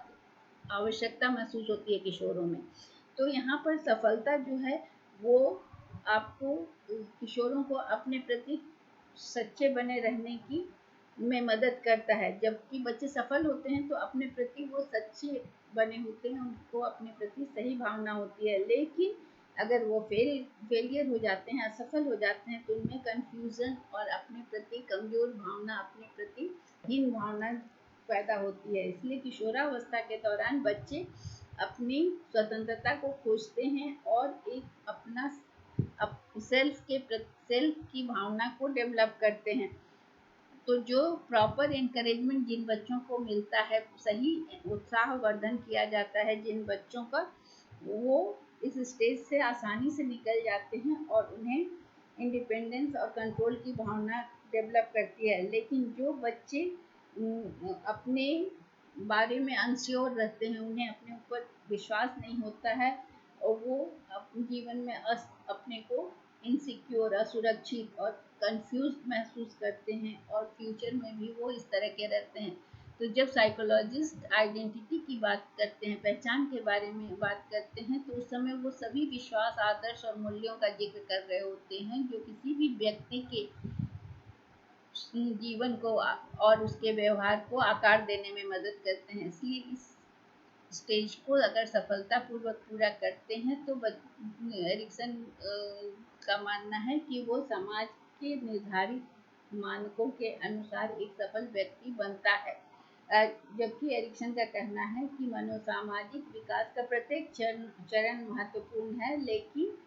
Speaker 1: आवश्यकता महसूस होती है किशोरों में। तो यहाँ पर सफलता जो है वो आपको, किशोरों को अपने प्रति सच्चे बने रहने की में मदद करता है। जबकि बच्चे सफल होते हैं तो अपने प्रति वो सच्चे बने होते हैं, उनको अपने प्रति सही भावना होती है। लेकिन अगर वो फेलियर हो जाते हैं, असफल हो जाते हैं, तो उनमें कंफ्यूजन और अपने प्रति कमजोर भावना, अपने प्रति हीन भावना पैदा होती है। इसलिए किशोरावस्था के दौरान बच्चे अपनी स्वतंत्रता को खोजते हैं और एक अपना सेल्फ की भावना को डेवलप करते हैं। तो जो प्रॉपर इंकरेजमेंट जिन बच्चों को मिलता है, सही उत्साहवर्धन किया जाता है जिन बच्चों का, वो इस स्टेज से आसानी से निकल जाते हैं और उन्हें इंडिपेंडेंस और कंट्रोल की भावना डेवलप करती है। लेकिन जो बच्चे अपने बारे में अनश्योर रहते हैं, उन्हें अपने ऊपर विश्वास नहीं होता है और वो अपने जीवन में अपने को इनसिक्योर, असुरक्षित और कंफ्यूज महसूस करते हैं और फ्यूचर में भी वो इस तरह के रहते हैं। तो जब साइकोलॉजिस्ट आइडेंटिटी की बात करते हैं, पहचान के बारे में बात करते हैं, तो उस समय वो सभी विश्वास, आदर्श और मूल्यों का जिक्र कर रहे होते हैं जो किसी भी व्यक्ति के जीवन को और उसके व्यवहार को आकार देने में मदद करते हैं। इसलिए इस स्टेज को अगर सफलतापूर्वक पूरा करते हैं तो एरिक्सन का मानना है कि वो समाज के निर्धारित मानकों के अनुसार एक सफल व्यक्ति बनता है। जबकि एरिक्सन का कहना है कि मनोसामाजिक विकास का प्रत्येक चरण महत्वपूर्ण है, लेकिन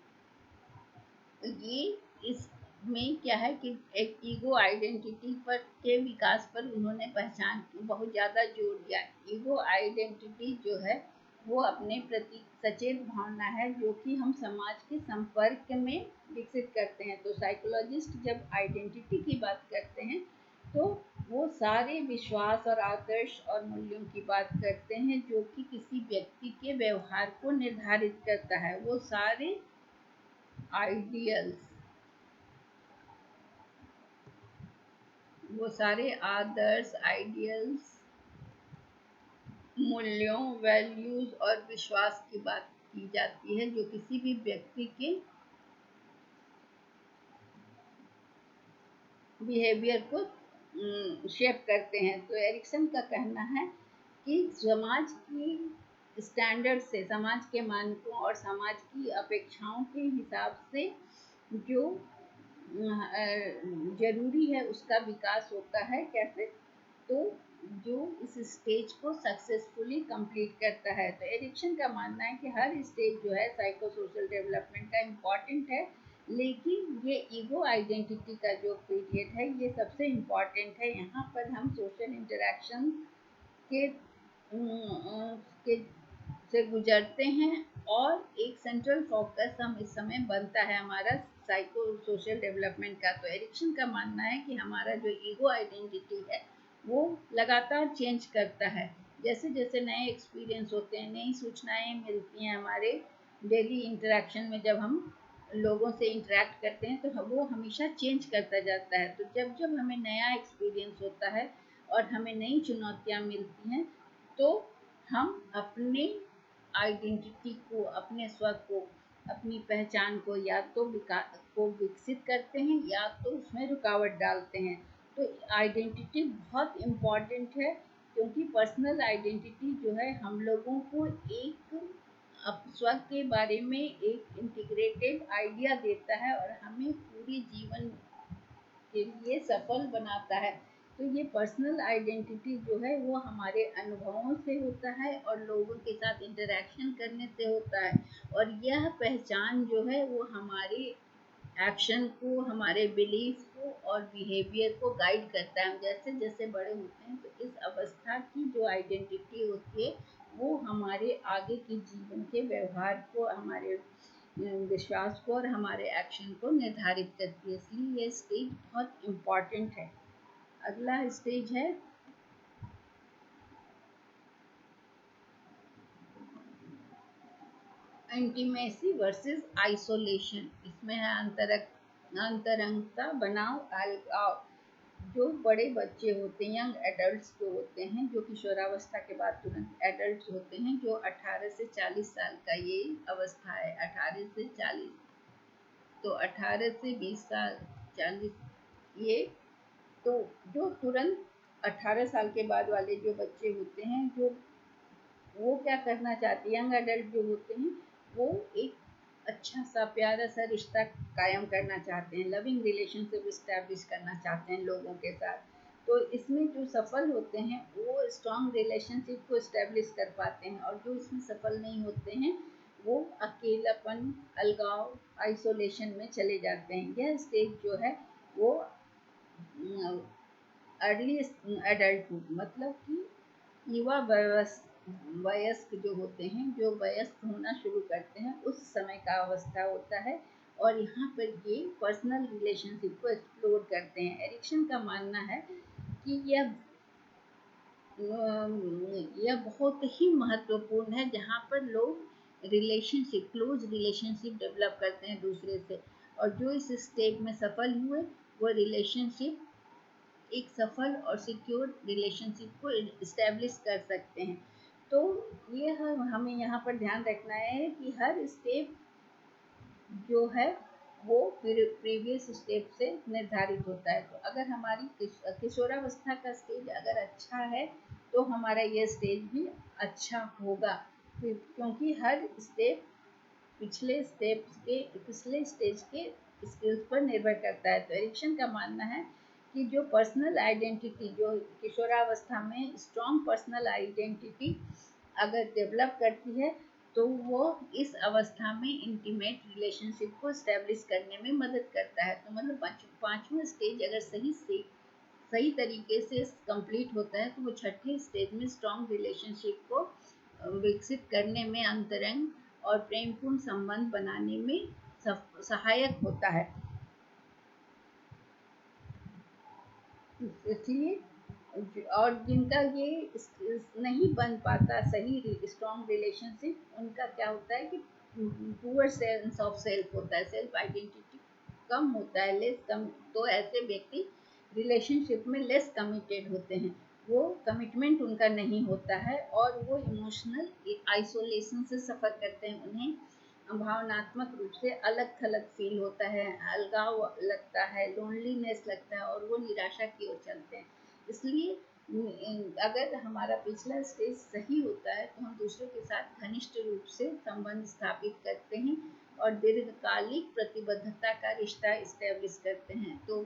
Speaker 1: ये इसमें क्या है कि एक ईगो आइडेंटिटी पर के विकास पर उन्होंने पहचान बहुत ज़्यादा जोर दिया। ईगो आइडेंटिटी जो है वो अपने प्रति सचेत भावना है जो कि हम समाज के संपर्क में विकसित करते हैं। तो साइकोलॉजिस्ट जब आइडेंटिटी की बात करते हैं तो वो सारे विश्वास और आदर्श और मूल्यों की बात करते हैं जो कि किसी व्यक्ति के व्यवहार को निर्धारित करता है। वो सारे आइडियल्स, वो सारे आदर्श, आइडियल्स, मूल्यों, वैल्यूज और विश्वास की बात की जाती है जो किसी भी व्यक्ति के बिहेवियर को शेप करते हैं। तो एरिक्सन का कहना है कि समाज की स्टैंडर्ड से, समाज के मानकों और समाज की अपेक्षाओं के हिसाब से जो जरूरी है उसका विकास होता है। कैसे? तो जो इस स्टेज को सक्सेसफुली कंप्लीट करता है। तो एरिक्सन का मानना है कि हर स्टेज जो है साइको सोशल डेवलपमेंट का इम्पॉर्टेंट है, लेकिन ये ईगो आइडेंटिटी का जो पीरियड है ये सबसे इम्पॉर्टेंट है। यहाँ पर हम सोशल इंटरेक्शन के के से गुजरते हैं और एक सेंट्रल फोकस हम इस समय बनता है हमारा साइको सोशल डेवलपमेंट का। तो एरिक्सन का मानना है कि हमारा जो ईगो आइडेंटिटी है वो लगातार चेंज करता है। जैसे जैसे नए एक्सपीरियंस होते हैं, नई सूचनाएं मिलती हैं हमारे डेली इंटरेक्शन में, जब हम लोगों से इंटरेक्ट करते हैं तो वो हमेशा चेंज करता जाता है। तो जब जब हमें नया एक्सपीरियंस होता है और हमें नई चुनौतियां मिलती हैं तो हम अपने आइडेंटिटी को, अपने स्व को, अपनी पहचान को या तो विकसित करते हैं या तो उसमें रुकावट डालते हैं। तो आइडेंटिटी बहुत इम्पॉर्टेंट है, क्योंकि पर्सनल आइडेंटिटी जो है हम लोगों को एक स्व के बारे में एक इंटीग्रेटेड आइडिया देता है और हमें पूरे जीवन के लिए सफल बनाता है। तो ये पर्सनल आइडेंटिटी जो है वो हमारे अनुभवों से होता है और लोगों के साथ इंटरेक्शन करने से होता है। और यह पहचान जो है वो हमारे एक्शन को, हमारे बिलीफ को और बिहेवियर को गाइड करता है। हम जैसे जैसे बड़े होते हैं तो इस अवस्था की जो आइडेंटिटी होती है वो हमारे आगे के जीवन के व्यवहार को, हमारे विश्वास को और हमारे एक्शन को निर्धारित करती है। इसलिए ये स्टेज बहुत इम्पॉर्टेंट है। अगला स्टेज है इंटीमेसी वर्सेस आइसोलेशन। इसमें है अंतरंगता बनाम अलगाव। जो बड़े बच्चे होते हैं, यंग एडल्ट्स जो होते हैं, जो किशोरावस्था के बाद तुरंत एडल्ट होते हैं, जो 18 से 40 साल का ये अवस्था है, 18 से 40। तो 18 से 20 साल, 40, ये तो जो तुरंत 18 साल के बाद वाले जो बच्चे होते हैं, जो वो क्या करना चाहते हैं, यंग एडल्ट जो होते हैं वो एक अच्छा सा प्यारा सा रिश्ता कायम करना चाहते हैं, लविंग रिलेशनशिप इस्टेब्लिश करना चाहते हैं लोगों के साथ। तो इसमें जो सफल होते हैं वो स्ट्रॉन्ग रिलेशनशिप को इस्टेब्लिश कर पाते हैं, और जो इसमें सफल नहीं होते हैं वो अकेलापन, अलगाव, आइसोलेशन में चले जाते हैं। यह स्टेज जो है वो अर्ली एडल्टहुड, मतलब कि युवा वयस्क जो होते हैं, जो वयस्क होना शुरू करते हैं, उस समय का अवस्था होता है। और यहाँ पर ये पर्सनल रिलेशनशिप को एक्सप्लोर करते हैं। एरिक्सन का मानना है कि यह यह बहुत ही महत्वपूर्ण है, जहाँ पर लोग रिलेशनशिप, क्लोज रिलेशनशिप डेवलप करते हैं दूसरे से, और जो इस स्टेप में सफल हुए वो रिलेशनशिप एक सफल और सिक्योर रिलेशनशिप को इस्टेब्लिश कर सकते हैं। तो ये हमें यहाँ पर ध्यान रखना है कि हर स्टेप जो है वो प्रीवियस स्टेप से निर्धारित होता है। तो अगर हमारी किशोरावस्था का स्टेज अगर अच्छा है तो हमारा ये स्टेज भी अच्छा होगा, क्योंकि हर स्टेप पिछले स्टेज के स्किल्स पर निर्भर करता है। तो एरिक्सन का मानना है कि जो पर्सनल आइडेंटिटी, जो किशोरावस्था में स्ट्रॉन्ग पर्सनल आइडेंटिटी अगर डेवलप करती है तो वो इस अवस्था में इंटीमेट रिलेशनशिप को स्टेब्लिश करने में मदद करता है। तो मतलब पांचवा स्टेज अगर सही तरीके से कंप्लीट होता है तो वो छठे स्टेज में स्ट्रॉन्ग रिलेशनशिप को विकसित करने में, अंतरंग और प्रेमपूर्ण संबंध बनाने में सहायक होता है। इसलिए और जिनका ये नहीं बन पाता सही स्ट्रॉन्ग रिलेशनशिप, उनका क्या होता है कि पुअर सेंस ऑफ सेल्फ होता है, सेल्फ आइडेंटिटी कम होता है, लेस कम। तो ऐसे व्यक्ति रिलेशनशिप में लेस कमिटेड होते हैं, वो कमिटमेंट उनका नहीं होता है, और वो इमोशनल आइसोलेशन से सफ़र करते हैं। उन्हें भावनात्मक रूप से अलग थलग फील होता है, अलगाव लगता है, लोनलीनेस लगता है, और वो निराशा की ओर चलते हैं। इसलिए अगर हमारा पिछला स्टेज सही होता है तो हम दूसरे के साथ घनिष्ठ रूप से संबंध स्थापित करते हैं और दीर्घकालिक प्रतिबद्धता का रिश्ता स्टैब्लिश करते हैं। तो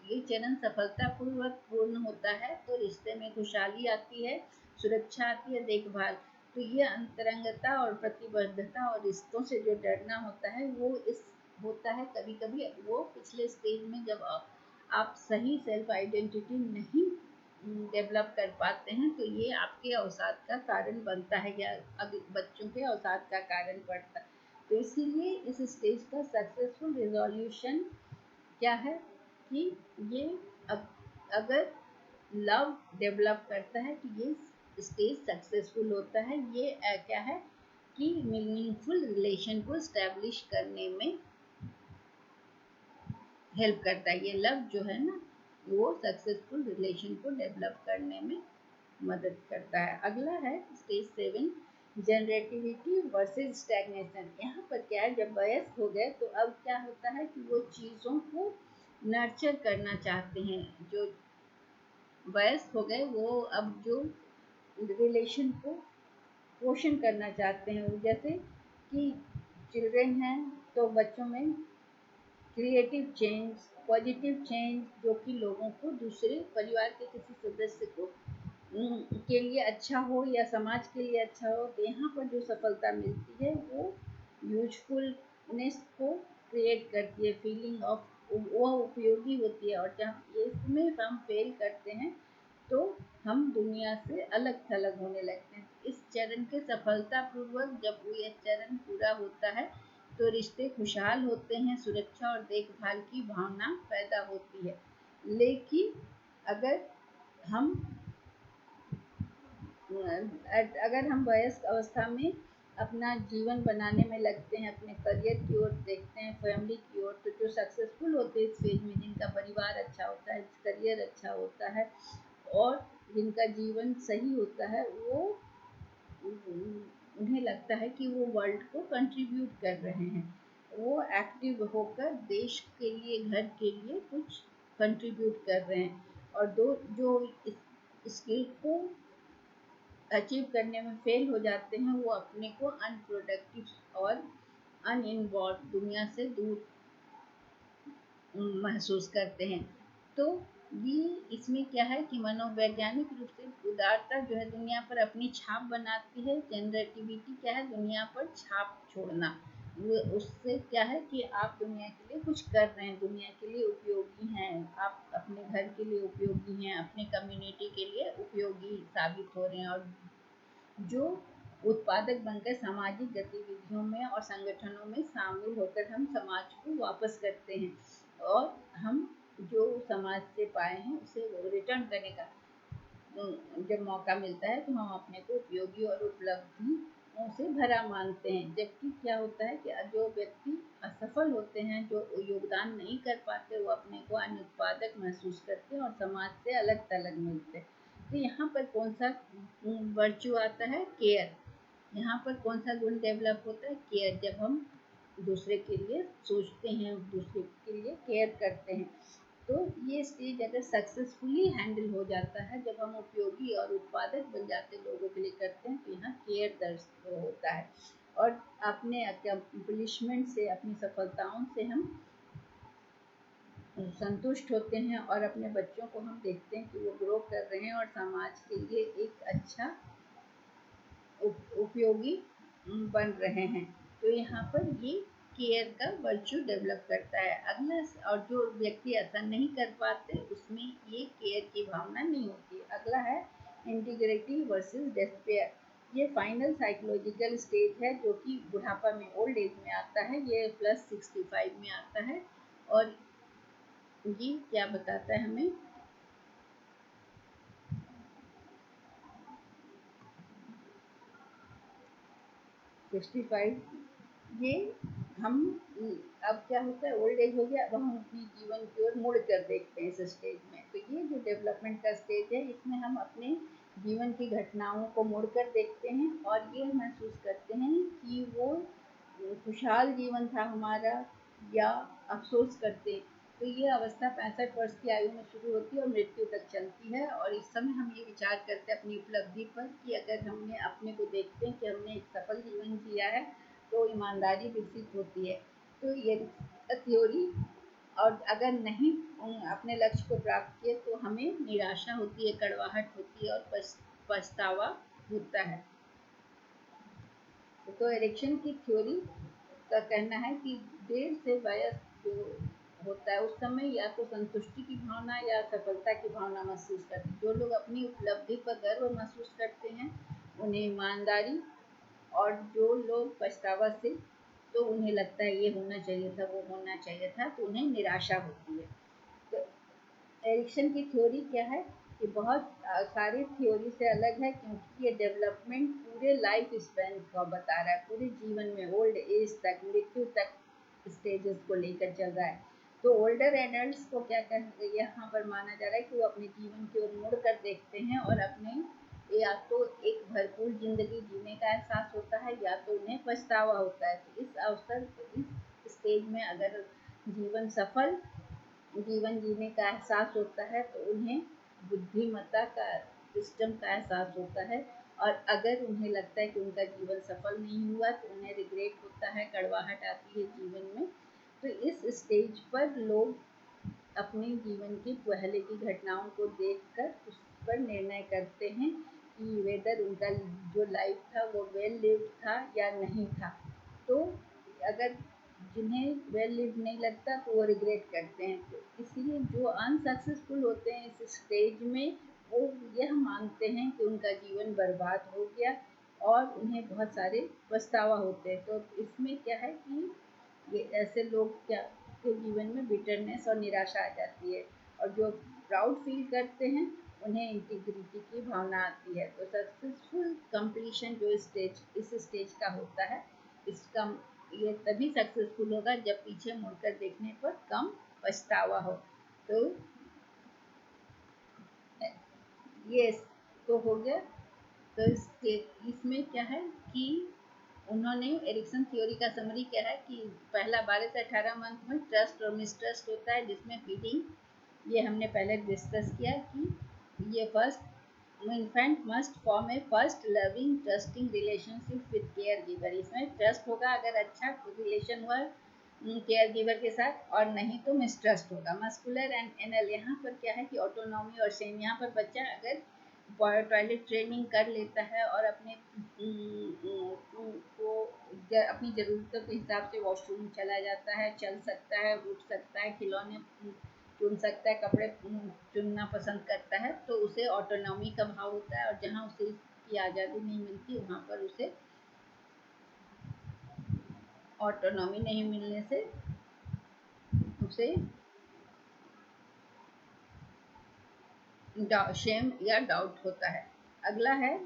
Speaker 1: ये चरण सफलतापूर्वक पूर्ण होता है तो रिश्ते में खुशहाली आती है, सुरक्षा आती है, देखभाल। तो ये अंतरंगता और प्रतिबद्धता और रिश्तों से जो डरना होता है वो इस होता है कभी कभी वो पिछले स्टेज में, जब आप सही सेल्फ आइडेंटिटी नहीं डेवलप कर पाते हैं तो ये आपके अवसाद का कारण बनता है, या बच्चों के अवसाद का कारण पड़ता है। तो इसलिए इस स्टेज का सक्सेसफुल रिजोल्यूशन क्या है कि ये अगर लव डेवलप करता है तो ये स्टेज सक्सेसफुल होता है। ये क्या है कि मीनिंगफुल रिलेशन को स्टैब्लिश करने में हेल्प करता है। ये लव जो है ना वो सक्सेसफुल रिलेशन को डेवलप करने में मदद करता है। अगला है स्टेज 7, जनरेटिविटी वर्सेस स्टैग्नेशन। यहाँ पर क्या है, जब वयस्क हो गए तो अब क्या होता है कि वो चीज़ों को नर्चर करना चाहते हैं। जो वयस्क हो गए वो अब जो रिलेशन को पोषण करना चाहते हैं। वो जैसे कि चिल्ड्रन हैं तो बच्चों में क्रिएटिव चेंज, पॉजिटिव चेंज, जो कि लोगों को, दूसरे परिवार के किसी सदस्य को के लिए अच्छा हो या समाज के लिए अच्छा हो। तो यहाँ पर जो सफलता मिलती है वो यूजफुलनेस को क्रिएट करती है, फीलिंग ऑफ वो उपयोगी होती है। और जब इसमें हम फेल करते हैं तो हम दुनिया से अलग थलग होने लगते हैं। इस चरण के सफलतापूर्वक जब ये चरण पूरा होता है तो रिश्ते खुशहाल होते हैं, सुरक्षा और देखभाल की भावना पैदा होती है। लेकिन अगर हम वयस्क अवस्था में अपना जीवन बनाने में लगते हैं, अपने करियर की ओर देखते हैं, फैमिली की ओर, तो जो सक्सेसफुल होते हैं इस फेज में, जिनका परिवार अच्छा होता है, करियर अच्छा होता है और जिनका जीवन सही होता है, वो उन्हें लगता है कि वो वर्ल्ड को कंट्रीब्यूट कर रहे हैं। वो एक्टिव होकर देश के लिए, घर के लिए कुछ कंट्रीब्यूट कर रहे हैं। और जो स्किल को अचीव करने में फेल हो जाते हैं वो अपने को अनप्रोडक्टिव और अनइन्वॉल्व, दुनिया से दूर महसूस करते हैं। तो ये इसमें क्या है कि मनोवैज्ञानिक रूप से उदारता जो है दुनिया पर अपनी छाप बनाती है। जनरेटिविटी क्या है, दुनिया पर छाप छोड़ना। वो उससे क्या है कि आप दुनिया के लिए कुछ कर रहे हैं, दुनिया के लिए उपयोगी हैं, आप अपने घर के लिए उपयोगी हैं, अपने कम्युनिटी के लिए उपयोगी साबित हो रहे हैं। और जो उत्पादक बनकर सामाजिक गतिविधियों में और संगठनों में शामिल होकर हम समाज को वापस करते हैं और हम जो समाज से पाए हैं उसे रिटर्न करने का जब मौका मिलता है तो हम अपने को उपयोगी और उपलब्धियों से भरा मानते हैं। जबकि क्या होता है कि जो व्यक्ति असफल होते हैं, जो योगदान नहीं कर पाते, वो अपने को अनुत्पादक महसूस करते हैं और समाज से अलग थलग मिलते हैं। तो यहाँ पर कौन सा वर्च्यू आता है? केयर। यहाँ पर कौन सा गुण डेवलप होता है? केयर। जब हम दूसरे के लिए सोचते हैं, दूसरे के लिए केयर करते हैं, तो ये स्टेज अगर सक्सेसफुली हैंडल हो जाता है, जब हम उपयोगी और उत्पादक बन जाते लोगों के लिए करते हैं, तो यहाँ केयर दर्ज होता है। और अपने अकम्पलिशमेंट से, अपनी सफलताओं से हम संतुष्ट होते हैं और अपने बच्चों को हम देखते हैं कि वो ग्रो कर रहे हैं और समाज के लिए एक अच्छा उपयोगी बन रहे हैं। तो यहाँ पर ये केयर का वर्च्यू डेवलप करता है। अगला, और जो व्यक्ति ऐसा नहीं कर पाते, उसमें ये केयर की भावना नहीं होती। अगला है इंटीग्रिटी वर्सेस डेस्पेयर। ये फाइनल साइकोलॉजिकल स्टेज है जो कि बुढ़ापा में, ओल्ड एज में आता है। ये +65 में आता है। और ये क्या बताता है हमें? 65, ये हम, अब क्या होता है, ओल्ड एज हो गया, अब हम अपने जीवन की ओर मुड़ कर देखते हैं इस स्टेज में। तो ये जो डेवलपमेंट का स्टेज है, इसमें हम अपने जीवन की घटनाओं को मुड़ कर देखते हैं और ये महसूस करते हैं कि वो खुशहाल जीवन था हमारा या अफसोस करते। तो ये अवस्था 65 वर्ष की आयु में शुरू होती है और मृत्यु तक चलती है। और इस समय हम ये विचार करते हैं अपनी उपलब्धि पर कि अगर हमने अपने को देखते हैं कि हमने एक सफल जीवन जिया है, तो ईमानदारी विकसित होती है। तो ये थ्योरी, और अगर नहीं अपने लक्ष्य को प्राप्त किए तो हमें निराशा होती है, कड़वाहट होती है और पछतावा होता है। तो एरिक्सन की थ्योरी का कहना है कि देर से वयस्क जो होता है, उस समय या तो संतुष्टि की भावना या सफलता की भावना महसूस करते हैं। जो लोग अपनी उपलब्धि पर गर्व महसूस करते हैं, उन्हें ईमानदारी, और जो लोग पछतावा से, तो उन्हें लगता है ये होना चाहिए था, वो होना चाहिए था, तो उन्हें निराशा होती है। तो एरिक्सन की थ्योरी क्या है कि बहुत सारी थ्योरी से अलग है, क्योंकि ये डेवलपमेंट पूरे लाइफ स्पैन का बता रहा है, पूरे जीवन में, ओल्ड एज तक, मृत्यु तक स्टेजेस को लेकर चल रहा है। तो ओल्डर एडल्ट्स को क्या कर यहाँ पर माना जा रहा है कि वो अपने जीवन की ओर मुड़ कर देखते हैं और अपने, या तो एक भरपूर जिंदगी जीने का एहसास होता है या तो उन्हें पछतावा होता है। तो इस अवसर, इस स्टेज में अगर जीवन जीने का एहसास होता है तो उन्हें बुद्धिमत्ता का, सिस्टम का एहसास होता है। और अगर उन्हें लगता है कि उनका जीवन सफल नहीं हुआ, तो उन्हें रिग्रेट होता है, कड़वाहट आती है जीवन में। तो इस स्टेज पर लोग अपने जीवन की पहले की घटनाओं को देखकर उस पर निर्णय करते हैं कि वेदर उनका जो लाइफ था वो वेल लिव्ड था या नहीं था। तो अगर जिन्हें वेल लिव्ड नहीं लगता तो वो रिग्रेट करते हैं। तो इसलिए जो अनसक्सेसफुल होते हैं इस स्टेज में, वो यह मानते हैं कि उनका जीवन बर्बाद हो गया और उन्हें बहुत सारे पछतावा होते हैं। तो इसमें क्या है कि ये ऐसे लोग क्या के जीवन में बिटरनेस और निराशा आ जाती है। और जो प्राउड फील करते हैं, उन्हें इंटीग्रिटी की भावना आती है। तो सक्सेसफुल कंप्लीशन जो स्टेज, इस स्टेज का होता है, इसका, ये तभी सक्सेसफुल होगा जब पीछे मुड़कर देखने पर कम पछतावा हो। तो ये तो हो गया। तो इसमें क्या है कि उन्होंने, एरिक्सन थ्योरी का समरी क्या है कि पहला 12 से 18 मंथ में ट्रस्ट और मिसट्रस्ट होता है, जिसमें फीडिंग, ये हमने पहले डिस्कस किया कि ये first, infant must form A first loving trusting relationship with care giver. इसमें ट्रस्ट होगा अगर अच्छा रिलेशन हुआ केयर गिवर के साथ, और नहीं तो मिसट्रस्ट होगा। मस्कुलर एंड एनल, यहाँ पर क्या है कि ऑटोनॉमी और शेम। यहाँ पर बच्चा अगर टॉयलेट ट्रेनिंग कर लेता है और अपने को अपनी ज़रूरतों के हिसाब से वॉशरूम चला जाता है, चल सकता है, उठ सकता है, खिलौने चुन सकता है, कपड़े चुनना पसंद करता है, तो उसे ऑटोनॉमी का भाव होता है। और जहाँ उसे इसकी आज़ादी नहीं मिलती, वहाँ पर उसे ऑटोनॉमी नहीं मिलने से उसे शेम या डाउट होता है। अगला है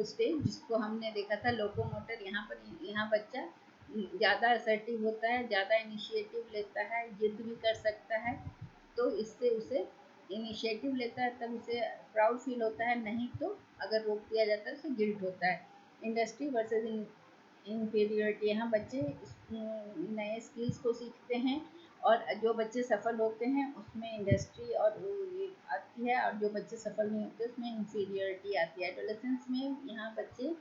Speaker 1: स्टेज जिसको हमने देखा था लोकोमोटर। यहाँ बच्चा ज़्यादा असर्टिव होता है, ज़्यादा इनिशिएटिव लेता है, जिद भी कर सकता है, तो इससे उसे इनिशिएटिव लेता है तब उसे प्राउड फील होता है, नहीं तो अगर रोक दिया जाता है उसे गिल्ट होता है। इंडस्ट्री वर्सेस इंफीरियरिटी, यहाँ बच्चे नए स्किल्स को सीखते हैं और जो बच्चे सफल होते हैं उसमें इंडस्ट्री और ये आती है, और जो बच्चे सफल नहीं होते उसमें इंफीरियरिटी आती है। एडोलेसेंस में यहाँ बच्चे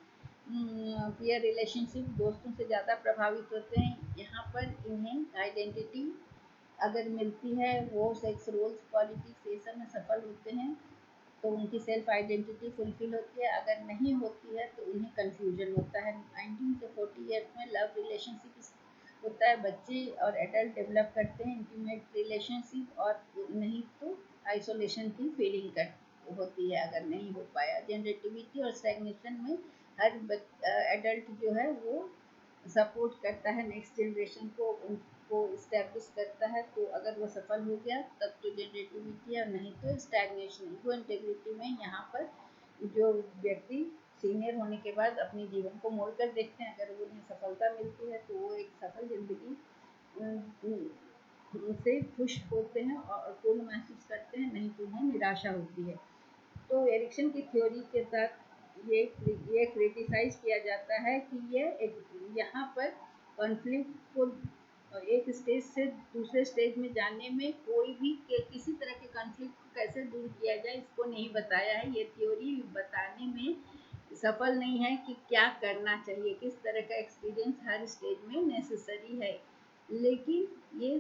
Speaker 1: पीयर रिलेशनशिप, दोस्तों से ज़्यादा प्रभावित होते हैं। यहाँ पर इन्हें आइडेंटिटी अगर मिलती है, वो सेक्स रोल्स पॉलिटिक्स ये सब में सफल होते हैं तो उनकी सेल्फ आइडेंटिटी फुलफिल होती है, अगर नहीं होती है तो उन्हें कंफ्यूजन होता है। 19 से 40 ईयर्स में लव रिलेशनशिप होता है, बच्चे और एडल्ट डेवलप करते हैं इंटीमेट रिलेशनशिप, और नहीं तो आइसोलेशन की फीलिंग कर होती है अगर नहीं हो पाया। जनरेटिविटी और स्टैग्नेशन में हर एडल्ट जो है वो सपोर्ट करता है नेक्स्ट जनरेशन को, उनको इस्टेब्लिश करता है, तो अगर वो सफल हो गया तब तो जनरेटिविटी, और नहीं तो स्टैग्नेशन। इगो इंटेग्रिटी में यहाँ पर जो व्यक्ति सीनियर होने के बाद अपने जीवन को मोड़ कर देखते हैं, अगर उन्हें सफलता मिलती है तो वो एक सफल जिंदगी से खुश होते हैं और पूर्ण महसूस करते हैं, नहीं तो उन्हें निराशा होती है। तो एरिक्सन की थ्योरी के साथ ये क्रिटिसाइज किया जाता है कि यहाँ पर कॉन्फ्लिक्ट को एक स्टेज से दूसरे स्टेज में जाने में कोई भी किसी तरह के कॉन्फ्लिक्ट को कैसे दूर किया जाए इसको नहीं बताया है। ये थ्योरी बताने में सफल नहीं है कि क्या करना चाहिए, किस तरह का एक्सपीरियंस हर स्टेज में नेसेसरी है। लेकिन ये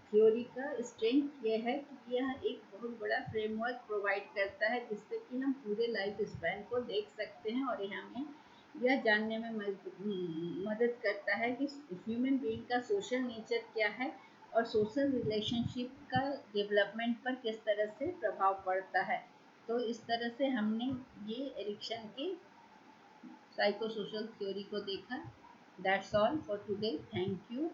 Speaker 1: थ्योरी का स्ट्रेंथ ये है कि यह एक बहुत बड़ा फ्रेमवर्क प्रोवाइड करता है जिससे कि हम पूरे लाइफ स्पैन को देख सकते हैं, और यह हमें यह जानने में मदद करता है कि ह्यूमन बीइंग का सोशल नेचर क्या है और सोशल रिलेशनशिप का डेवलपमेंट पर किस तरह से प्रभाव पड़ता है। तो इस तरह से हमने ये एरिक्सन की साइकोसोशल थ्योरी को देखा। That's all for today, thank you.